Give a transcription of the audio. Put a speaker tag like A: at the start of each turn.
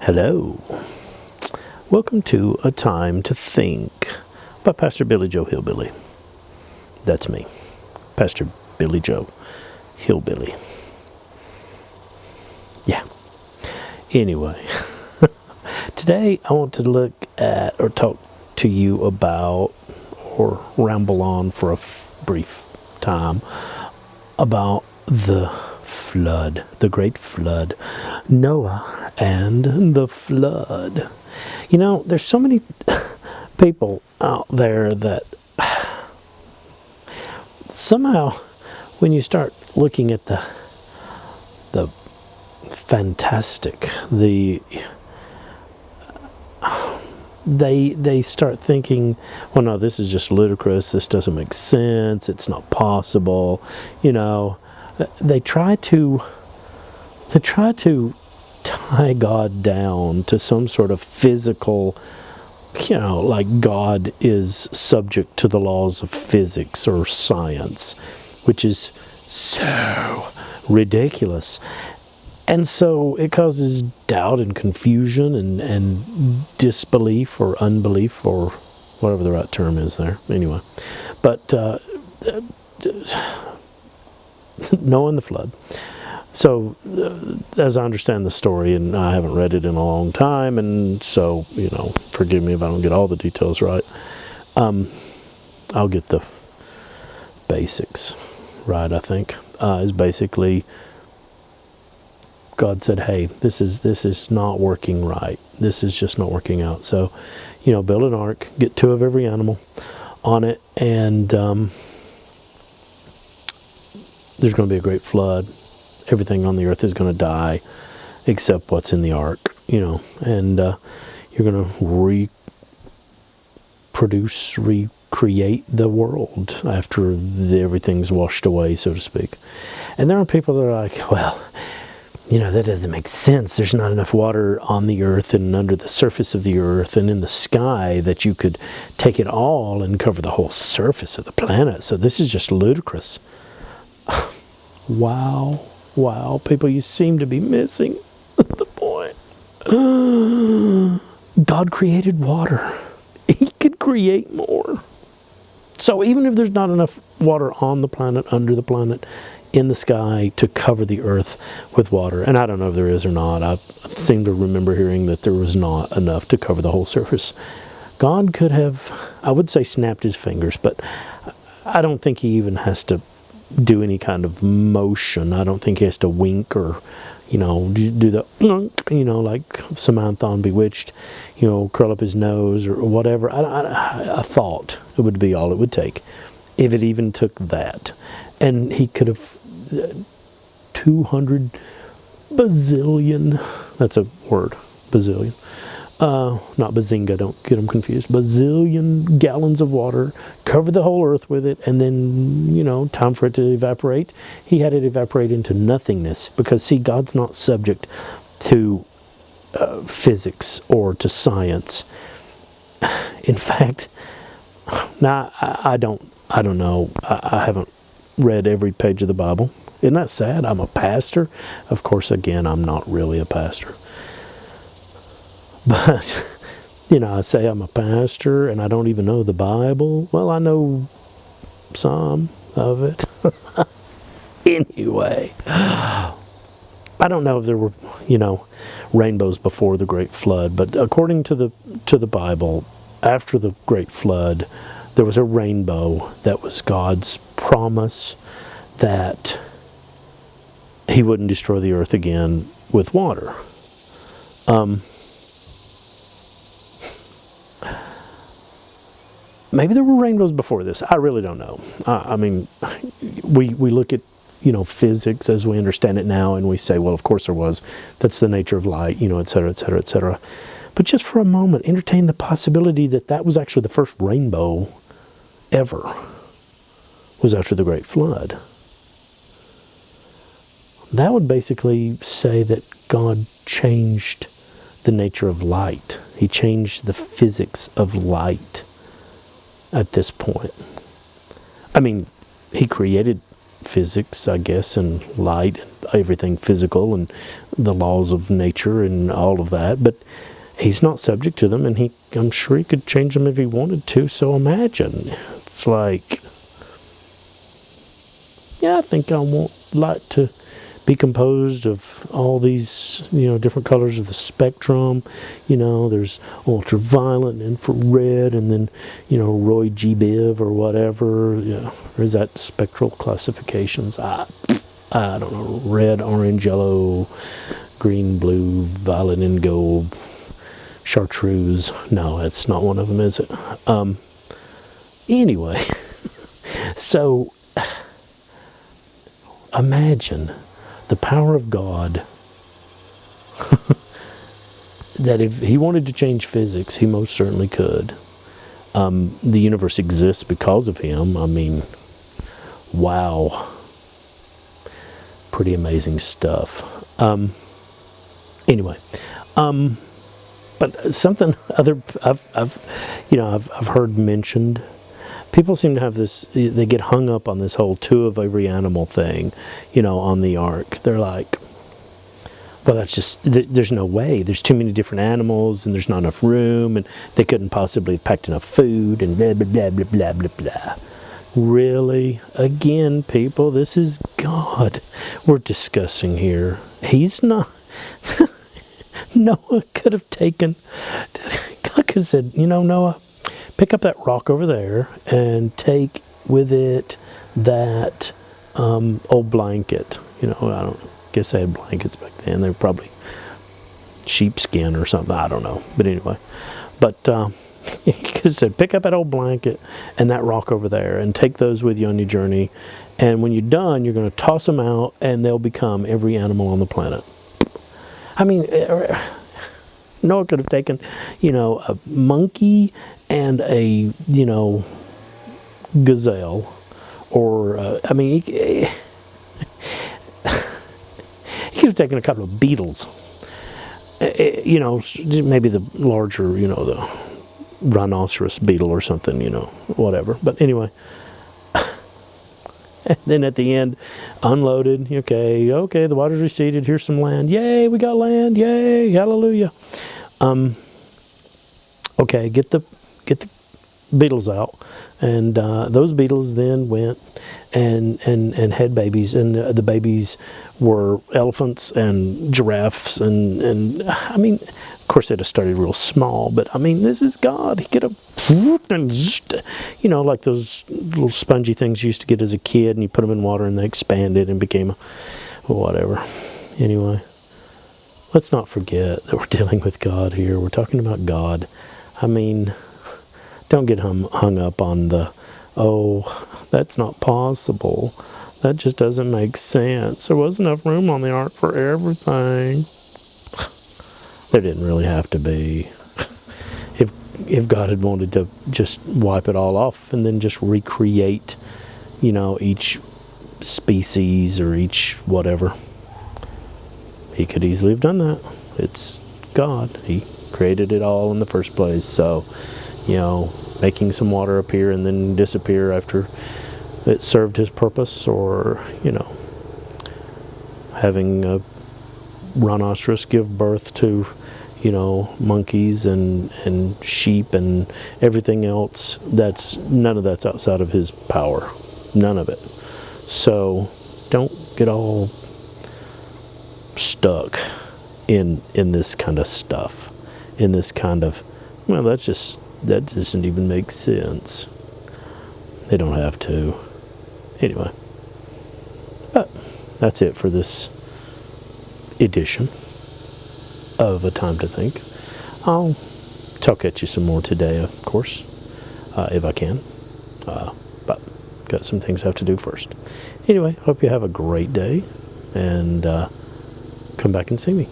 A: Hello. Welcome to A Time to Think by Pastor Billy Joe Hillbilly. That's me, Pastor Billy Joe Hillbilly. Yeah. Anyway, today I want to look at or talk to you about or ramble on for a brief time about the flood, the great flood, Noah and the flood. You know, there's so many people out there that somehow when you start looking at the fantastic, they start thinking, well, no, this is just ludicrous, this doesn't make sense, it's not possible. You know, they try to tie God down to some sort of physical, like God is subject to the laws of physics or science, which is so ridiculous. And so it causes doubt and confusion and disbelief or unbelief or whatever the right term is there. Anyway, but Noah and the flood. So, as I understand the story, and I haven't read it in a long time, and so, forgive me if I don't get all the details right. I'll get the basics right, I think. Is basically, God said, hey, this is not working right. This is just not working out. So, build an ark, get 2 of every animal on it, and there's going to be a great flood. Everything on the earth is going to die except what's in the ark, and you're going to recreate the world after everything's washed away, so to speak. And there are people that are like, well, that doesn't make sense. There's not enough water on the earth and under the surface of the earth and in the sky that you could take it all and cover the whole surface of the planet. So this is just ludicrous. Wow, people, you seem to be missing the point. God created water. He could create more. So even if there's not enough water on the planet, under the planet, in the sky to cover the earth with water, and I don't know if there is or not, I seem to remember hearing that there was not enough to cover the whole surface. God could have, I would say, snapped his fingers, but I don't think he even has to do any kind of motion. I don't think he has to wink or, do the, like Samantha on Bewitched, curl up his nose or whatever. I thought it would be all it would take, if it even took that. And he could have 200 bazillion, that's a word, bazillion. Not bazinga, don't get them confused. Bazillion gallons of water, cover the whole earth with it, and then, time for it to evaporate. He had it evaporate into nothingness because, see, God's not subject to physics or to science. In fact, now I don't know. I haven't read every page of the Bible. Isn't that sad? I'm a pastor. Of course, again, I'm not really a pastor. But, I say I'm a pastor and I don't even know the Bible. Well, I know some of it. Anyway, I don't know if there were, rainbows before the great flood, but according to the Bible, after the great flood, there was a rainbow that was God's promise that he wouldn't destroy the earth again with water. Maybe there were rainbows before this. I really don't know. I mean, we look at, physics as we understand it now, and we say, well, of course there was. That's the nature of light, et cetera, et cetera, et cetera. But just for a moment, entertain the possibility that was actually the first rainbow ever, was after the Great Flood. That would basically say that God changed the nature of light. He changed the physics of light at this point. I mean, he created physics, I guess, and light, and everything physical, and the laws of nature and all of that, but he's not subject to them, and I'm sure he could change them if he wanted to. So imagine, it's like, yeah, I think I want light to be composed of all these, different colors of the spectrum. There's ultraviolet and infrared, and then, Roy G. Biv or whatever. Or is that spectral classifications? I don't know. Red, orange, yellow, green, blue, violet, indigo, chartreuse. No, that's not one of them, is it? Anyway, so imagine the power of God, that if he wanted to change physics, he most certainly could. The universe exists because of him. I mean, wow. Pretty amazing stuff. Anyway, but something I've heard mentioned. People seem to have this, they get hung up on this whole two of every animal thing, on the ark. They're like, well, that's just, there's no way. There's too many different animals, and there's not enough room, and they couldn't possibly have packed enough food, and blah, blah, blah, blah, blah, blah, blah. Really? Again, people, this is God we're discussing here. He's not. Noah could have taken, God could have said, Noah, pick up that rock over there and take with it that old blanket. I don't guess they had blankets back then. They were probably sheepskin or something. I don't know. But anyway. But he could have said, pick up that old blanket and that rock over there and take those with you on your journey. And when you're done, you're going to toss them out, and they'll become every animal on the planet. I mean, Noah could have taken, a monkey and a, gazelle, or, he could have taken a couple of beetles, maybe the larger, the rhinoceros beetle or something, whatever. But anyway, and then at the end, unloaded. Okay, the water's receded. Here's some land. Yay, we got land. Yay, hallelujah. Okay, get the beetles out, and those beetles then went and had babies, and the babies were elephants and giraffes, and I mean, of course, they'd have started real small, but I mean, this is God. He could have, and like those little spongy things you used to get as a kid, and you put them in water and they expanded and became whatever. Anyway, let's not forget that we're dealing with God here. We're talking about God. I mean, don't get hung up on the, that's not possible. That just doesn't make sense. There wasn't enough room on the ark for everything. There didn't really have to be. If God had wanted to just wipe it all off and then just recreate, each species or each whatever, he could easily have done that. It's God. He created it all in the first place. So, making some water appear and then disappear after it served his purpose, or, having a rhinoceros give birth to, monkeys and sheep and everything else, none of that's outside of his power. None of it. So don't get all stuck in this kind of stuff. In this kind of, that doesn't even make sense. They don't have to. Anyway. But that's it for this edition of A Time to Think. I'll talk at you some more today, of course, if I can. But got some things I have to do first. Anyway, hope you have a great day, and come back and see me.